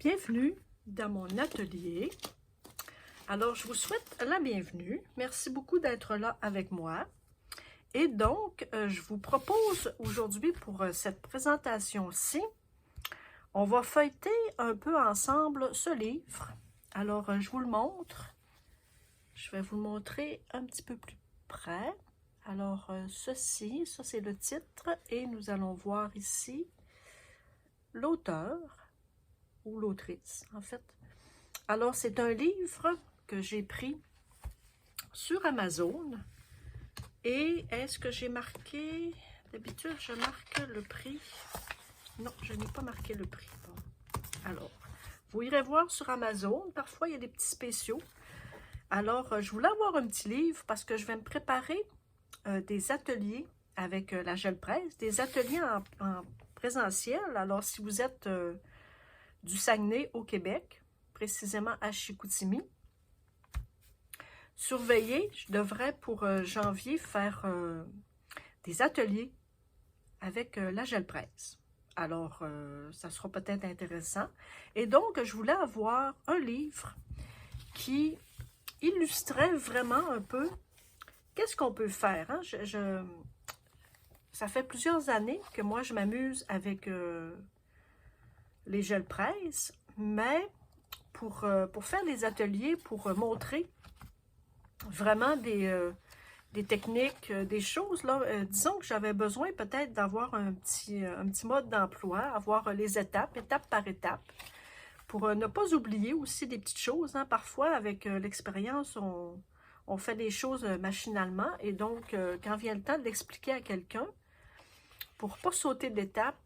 Bienvenue dans mon atelier. Alors, je vous souhaite la bienvenue. Merci beaucoup d'être là avec moi. Et donc, je vous propose aujourd'hui pour cette présentation-ci, on va feuilleter un peu ensemble ce livre. Alors, je vous le montre. Je vais vous le montrer un petit peu plus près. Alors, ça c'est le titre et nous allons voir ici l'auteur ou l'autrice, en fait. Alors, c'est un livre que j'ai pris sur Amazon. Et est-ce que j'ai marqué... D'habitude, je marque le prix. Non, je n'ai pas marqué le prix. Bon. Alors, vous irez voir sur Amazon. Parfois, il y a des petits spéciaux. Alors, je voulais avoir un petit livre parce que je vais me préparer des ateliers avec la gel presse, des ateliers en présentiel. Alors, si vous êtes du Saguenay au Québec, précisément à Chicoutimi, surveillez, je devrais pour janvier faire des ateliers avec la gel presse. Alors, ça sera peut-être intéressant. Et donc, je voulais avoir un livre qui illustrait vraiment un peu qu'est-ce qu'on peut faire. Hein? Ça fait plusieurs années que moi, je m'amuse avec les gel presse, mais pour faire des ateliers, pour montrer vraiment des techniques, des choses, là, disons que j'avais besoin peut-être d'avoir un petit mode d'emploi, avoir les étapes par étape, pour ne pas oublier aussi des petites choses. Hein. Parfois, avec l'expérience, on fait des choses machinalement, et donc, quand vient le temps de l'expliquer à quelqu'un, pour ne pas sauter d'étape,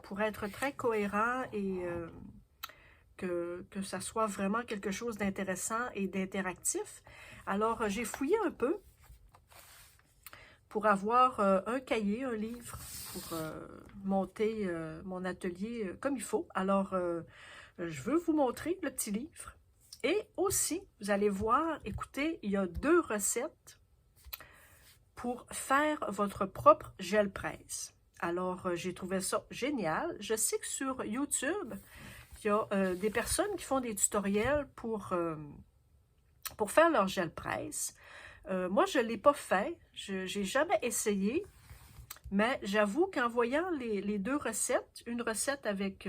pour être très cohérent et que ça soit vraiment quelque chose d'intéressant et d'interactif. Alors, j'ai fouillé un peu pour avoir un cahier, un livre, pour monter mon atelier comme il faut. Alors, je veux vous montrer le petit livre. Et aussi, vous allez voir, écoutez, il y a 2 recettes pour faire votre propre gel presse. Alors, j'ai trouvé ça génial. Je sais que sur YouTube, il y a des personnes qui font des tutoriels pour faire leur gel presse. Moi, je ne l'ai pas fait. Je n'ai jamais essayé. Mais j'avoue qu'en voyant les 2 recettes, une recette avec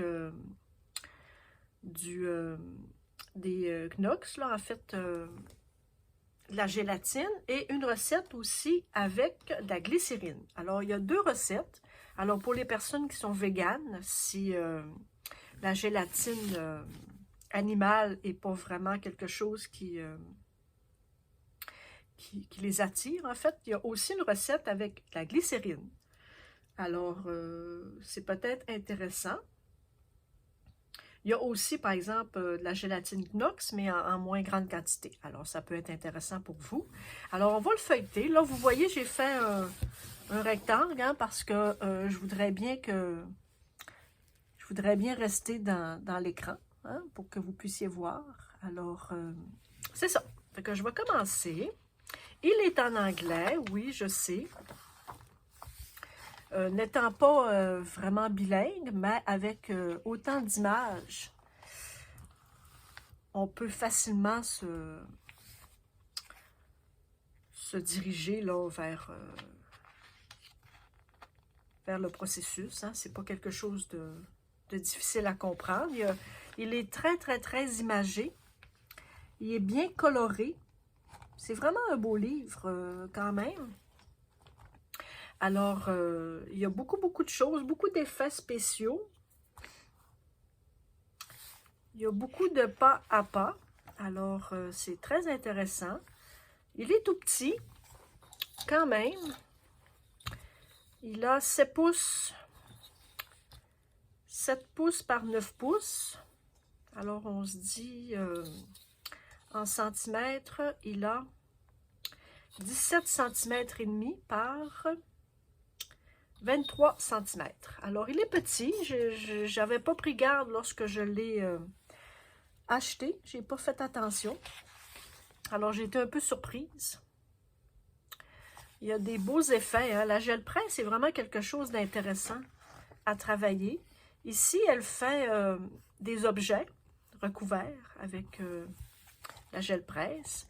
des Knox, là, en fait, de la gélatine, et une recette aussi avec de la glycérine. Alors, il y a 2 recettes. Alors, pour les personnes qui sont véganes, si la gélatine animale n'est pas vraiment quelque chose qui les attire, en fait, il y a aussi une recette avec de la glycérine. Alors, c'est peut-être intéressant. Il y a aussi, par exemple, de la gélatine Knox, mais en moins grande quantité. Alors, ça peut être intéressant pour vous. Alors, on va le feuilleter. Là, vous voyez, j'ai fait un rectangle, hein, parce que je voudrais bien rester dans l'écran, hein, pour que vous puissiez voir. Alors, c'est ça. Fait que je vais commencer. Il est en anglais, oui, je sais. N'étant pas vraiment bilingue, mais avec autant d'images, on peut facilement se diriger là, vers le processus. Hein. C'est pas quelque chose de difficile à comprendre. Il est très, très, très imagé. Il est bien coloré. C'est vraiment un beau livre quand même. Alors, il y a beaucoup, beaucoup de choses, beaucoup d'effets spéciaux. Il y a beaucoup de pas à pas. Alors, c'est très intéressant. Il est tout petit, quand même. Il a 7 pouces. 7 pouces par 9 pouces. Alors, on se dit, en centimètres, il a 17 cm et demi par 23 cm. Alors, il est petit. Je n'avais pas pris garde lorsque je l'ai acheté. Je n'ai pas fait attention. Alors, j'ai été un peu surprise. Il y a des beaux effets. Hein. La gel presse, c'est vraiment quelque chose d'intéressant à travailler. Ici, elle fait des objets recouverts avec la gel presse.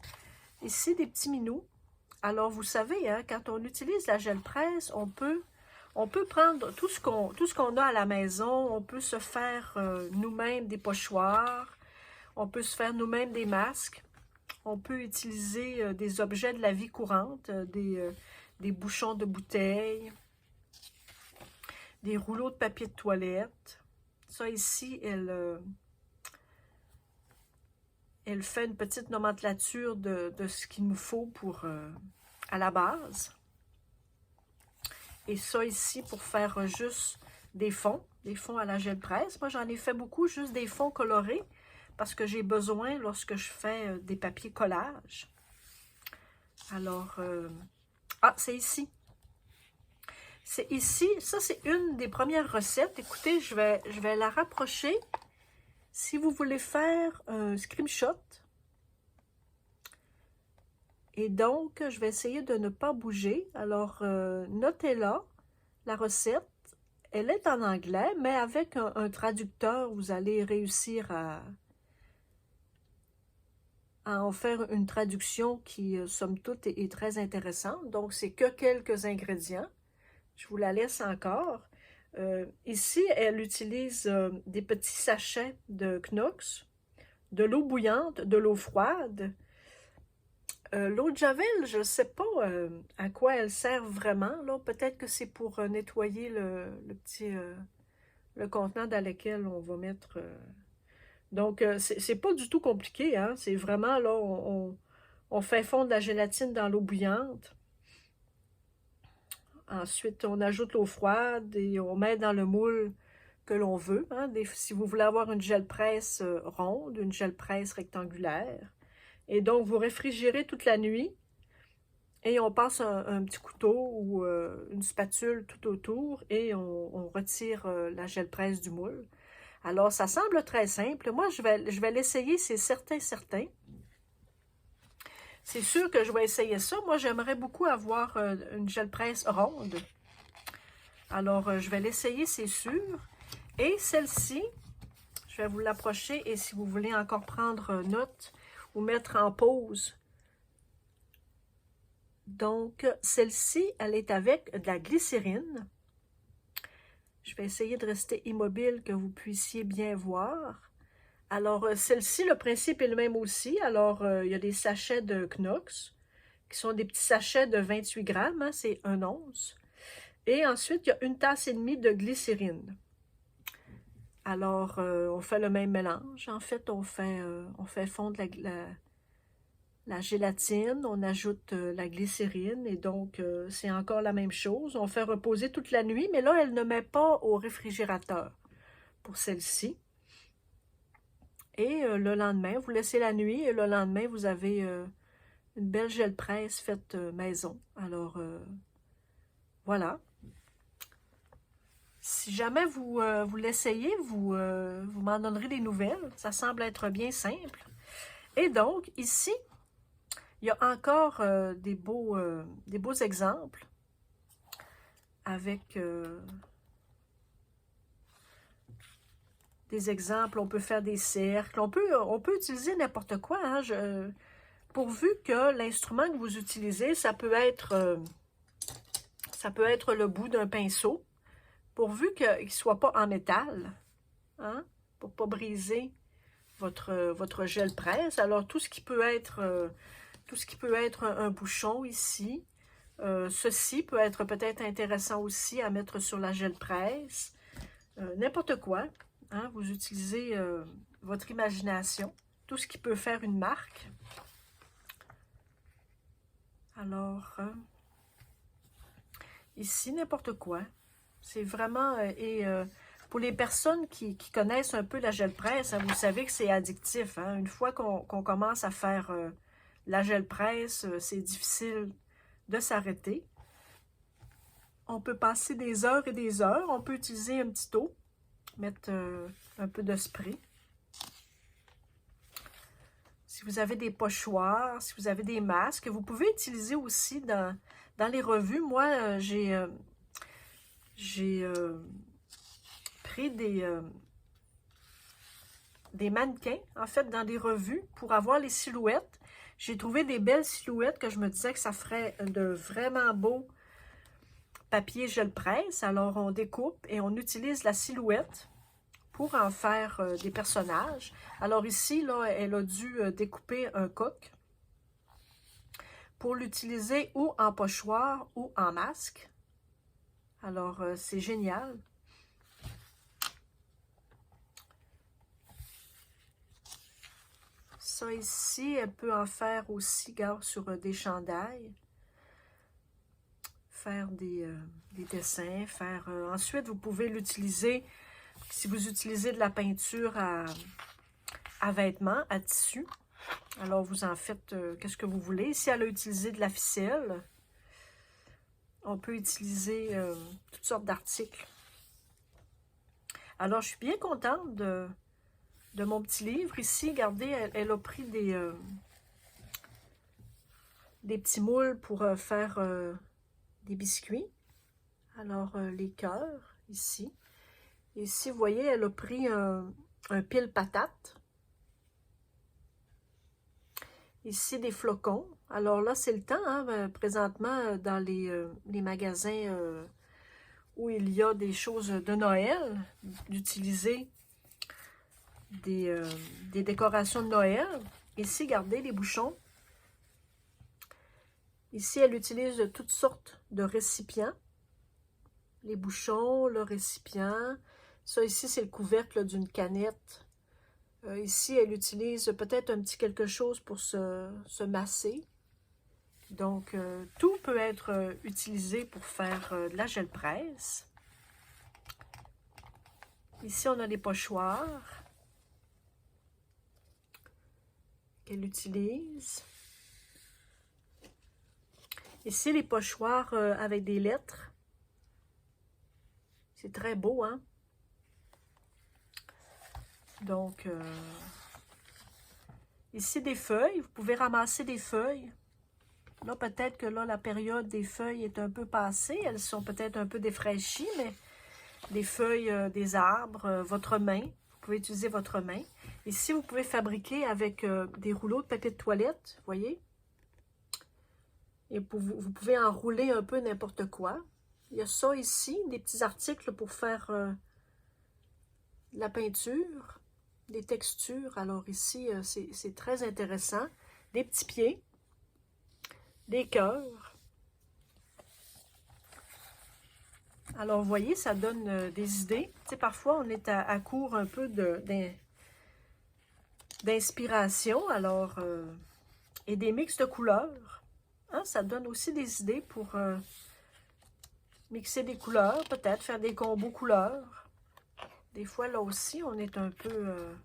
Ici, des petits minous. Alors, vous savez, hein, quand on utilise la gel presse, on peut prendre tout ce qu'on a à la maison. On peut se faire nous-mêmes des pochoirs. On peut se faire nous-mêmes des masques. On peut utiliser des objets de la vie courante, des bouchons de bouteilles, des rouleaux de papier de toilette. Ça ici, elle fait une petite nomenclature de ce qu'il nous faut pour à la base. Et ça ici, pour faire juste des fonds à la gel presse. Moi, j'en ai fait beaucoup, juste des fonds colorés, parce que j'ai besoin lorsque je fais des papiers collage. Alors, c'est ici. C'est ici, ça c'est une des premières recettes. Écoutez, je vais la rapprocher. Si vous voulez faire un screenshot, et donc, je vais essayer de ne pas bouger. Alors, notez-la, la recette. Elle est en anglais, mais avec un traducteur, vous allez réussir à en faire une traduction qui, somme toute, est très intéressante. Donc, c'est que quelques ingrédients. Je vous la laisse encore. Ici, elle utilise des petits sachets de Knox, de l'eau bouillante, de l'eau froide. L'eau de Javel, je ne sais pas à quoi elle sert vraiment. Peut-être que c'est pour nettoyer le contenant dans lequel on va mettre. Donc, c'est pas du tout compliqué. Hein? C'est vraiment, là, on fait fondre la gélatine dans l'eau bouillante. Ensuite, on ajoute l'eau froide et on met dans le moule que l'on veut. Hein? Si vous voulez avoir une gel presse ronde, une gel presse rectangulaire. Et donc, vous réfrigérez toute la nuit et on passe un petit couteau ou une spatule tout autour et on retire la gel presse du moule. Alors, ça semble très simple. Moi, je vais l'essayer, c'est certain. C'est sûr que je vais essayer ça. Moi, j'aimerais beaucoup avoir une gel presse ronde. Alors, je vais l'essayer, c'est sûr. Et celle-ci, je vais vous l'approcher et si vous voulez encore prendre note ou mettre en pause. Donc, celle-ci, elle est avec de la glycérine. Je vais essayer de rester immobile, que vous puissiez bien voir. Alors, celle-ci, le principe est le même aussi. Alors, il y a des sachets de Knox, qui sont des petits sachets de 28 grammes, hein, c'est 1 once. Et ensuite, il y a 1 tasse et demie de glycérine. Alors, on fait le même mélange. En fait, on fait fondre la gélatine, on ajoute la glycérine et donc c'est encore la même chose. On fait reposer toute la nuit, mais là, elle ne met pas au réfrigérateur pour celle-ci. Et le lendemain, vous laissez la nuit et le lendemain, vous avez une belle gel presse faite maison. Alors, voilà. Si jamais vous l'essayez, vous m'en donnerez des nouvelles. Ça semble être bien simple. Et donc, ici, il y a encore des beaux exemples avec des exemples. On peut faire des cercles. On peut utiliser n'importe quoi. Hein, pourvu que l'instrument que vous utilisez, ça peut être le bout d'un pinceau. Pourvu qu'il ne soit pas en métal, hein, pour ne pas briser votre gel presse. Alors, tout ce qui peut être un bouchon ici, ceci peut être peut-être intéressant aussi à mettre sur la gel presse. N'importe quoi, hein, vous utilisez votre imagination, tout ce qui peut faire une marque. Alors, ici, n'importe quoi. C'est vraiment, pour les personnes qui connaissent un peu la gel presse, hein, vous savez que c'est addictif. Hein? Une fois qu'on commence à faire la gel presse, c'est difficile de s'arrêter. On peut passer des heures et des heures. On peut utiliser un petit eau, mettre un peu de spray. Si vous avez des pochoirs, si vous avez des masques, vous pouvez utiliser aussi dans les revues. Moi, j'ai pris des mannequins, en fait, dans des revues pour avoir les silhouettes. J'ai trouvé des belles silhouettes que je me disais que ça ferait de vraiment beaux papier gel presse. Alors, on découpe et on utilise la silhouette pour en faire des personnages. Alors ici, là, elle a dû découper un coq pour l'utiliser ou en pochoir ou en masque. Alors, c'est génial. Ça ici, elle peut en faire aussi, regarde, sur des chandails. Faire des dessins, faire... ensuite, vous pouvez l'utiliser, si vous utilisez de la peinture à vêtements, à tissu. Alors, vous en faites qu'est-ce que vous voulez. Ici, elle a utilisé de la ficelle. On peut utiliser toutes sortes d'articles. Alors, je suis bien contente de mon petit livre. Ici, regardez, elle a pris des petits moules pour faire des biscuits. Alors, les cœurs, ici. Ici, vous voyez, elle a pris un pile patate. Ici, des flocons. Alors là, c'est le temps, hein, présentement, dans les magasins où il y a des choses de Noël, d'utiliser des décorations de Noël. Ici, regardez les bouchons. Ici, elle utilise toutes sortes de récipients. Les bouchons, le récipient. Ça, ici, c'est le couvercle d'une canette. Ici, elle utilise peut-être un petit quelque chose pour se masser. Donc, tout peut être utilisé pour faire de la gel presse. Ici, on a les pochoirs qu'elle utilise. Ici, les pochoirs avec des lettres. C'est très beau, hein? Donc, ici, des feuilles. Vous pouvez ramasser des feuilles. Là, peut-être que là, la période des feuilles est un peu passée. Elles sont peut-être un peu défraîchies, mais des feuilles des arbres, votre main. Vous pouvez utiliser votre main. Ici, vous pouvez fabriquer avec des rouleaux de papier de toilette, vous voyez? Et vous pouvez enrouler un peu n'importe quoi. Il y a ça ici, des petits articles pour faire de la peinture, des textures. Alors ici, c'est très intéressant. Des petits pieds, des cœurs. Alors, vous voyez, ça donne des idées. Tu sais, parfois, on est à court un peu d'inspiration. Alors, et des mix de couleurs. Hein, ça donne aussi des idées pour mixer des couleurs, peut-être faire des combos couleurs. Des fois, là aussi, on est un peu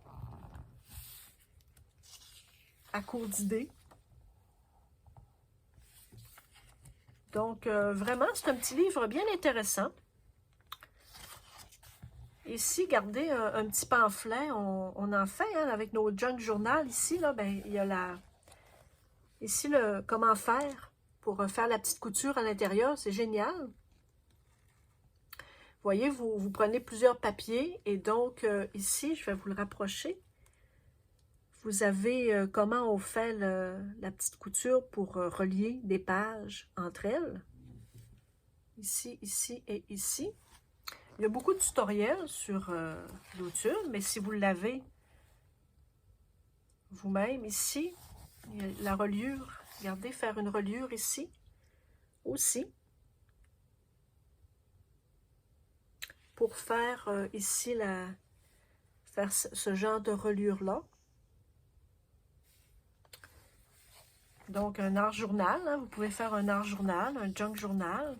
à court d'idées. Donc, vraiment, c'est un petit livre bien intéressant. Ici, regardez, un petit pamphlet, on en fait hein, avec nos junk journal. Ici, là, ben, il y a ici le comment faire pour faire la petite couture à l'intérieur. C'est génial. Vous voyez, vous prenez plusieurs papiers et donc, ici, je vais vous le rapprocher. Vous avez comment on fait la petite couture pour relier des pages entre elles. Ici, ici et ici. Il y a beaucoup de tutoriels sur YouTube, mais si vous l'avez vous-même ici, il y a la reliure. Regardez, faire une reliure ici aussi. Pour faire ici, faire ce genre de reliure-là. Donc, un art journal, hein, vous pouvez faire un art journal, un junk journal.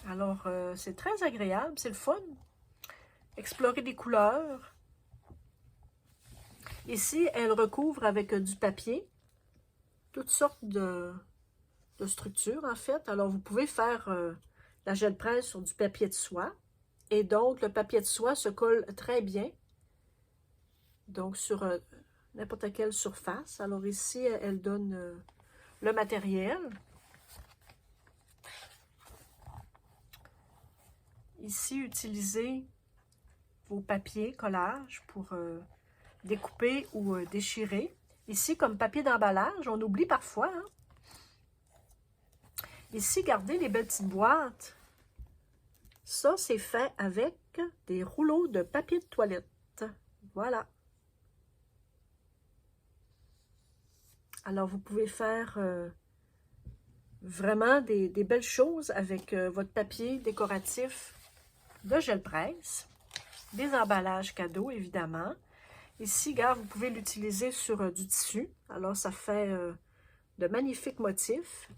Alors, c'est très agréable, c'est le fun. Explorer des couleurs. Ici, elle recouvre avec du papier toutes sortes de structures, en fait. Alors, vous pouvez faire la gel presse sur du papier de soie. Et donc, le papier de soie se colle très bien. Donc, sur n'importe quelle surface. Alors, ici, elle donne le matériel. Ici, utiliser vos papiers collage pour découper ou déchirer. Ici, comme papier d'emballage, on oublie parfois. Hein? Ici, regardez les belles petites boîtes. Ça, c'est fait avec des rouleaux de papier de toilette. Voilà. Alors, vous pouvez faire vraiment des belles choses avec votre papier décoratif de gel presse. Des emballages cadeaux, évidemment. Ici, regarde, vous pouvez l'utiliser sur du tissu. Alors, ça fait de magnifiques motifs.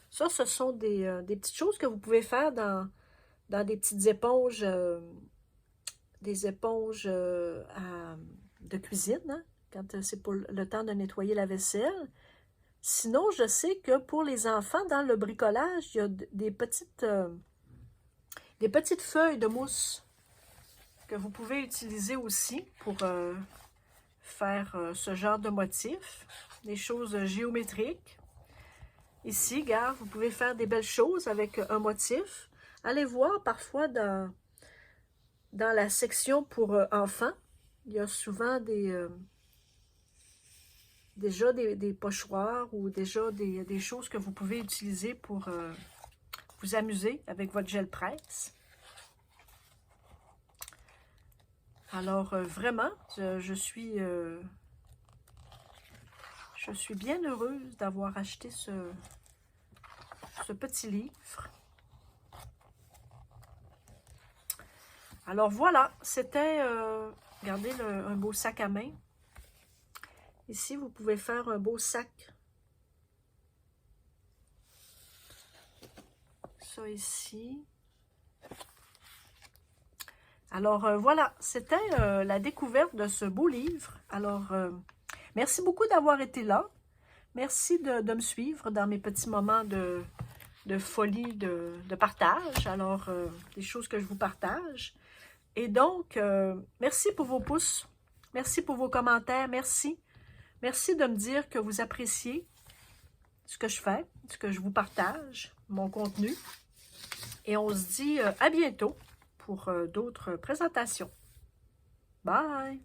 Ça, ce sont des petites choses que vous pouvez faire dans des petites éponges, de cuisine, hein, quand c'est pour le temps de nettoyer la vaisselle. Sinon, je sais que pour les enfants, dans le bricolage, il y a des petites feuilles de mousse que vous pouvez utiliser aussi pour faire ce genre de motifs, des choses géométriques. Ici, regarde, vous pouvez faire des belles choses avec un motif. Allez voir parfois dans la section pour enfants, il y a souvent déjà des pochoirs ou déjà des choses que vous pouvez utiliser pour vous amuser avec votre gel presse. Alors, vraiment, je suis bien heureuse d'avoir acheté ce petit livre. Alors voilà, c'était, regardez, un beau sac à main. Ici, vous pouvez faire un beau sac. Ça ici. Alors voilà, c'était la découverte de ce beau livre. Alors, merci beaucoup d'avoir été là. Merci de me suivre dans mes petits moments de folie, de partage. Alors, des choses que je vous partage. Et donc, merci pour vos pouces. Merci pour vos commentaires. Merci. Merci de me dire que vous appréciez ce que je fais, ce que je vous partage, mon contenu. Et on se dit à bientôt pour d'autres présentations. Bye!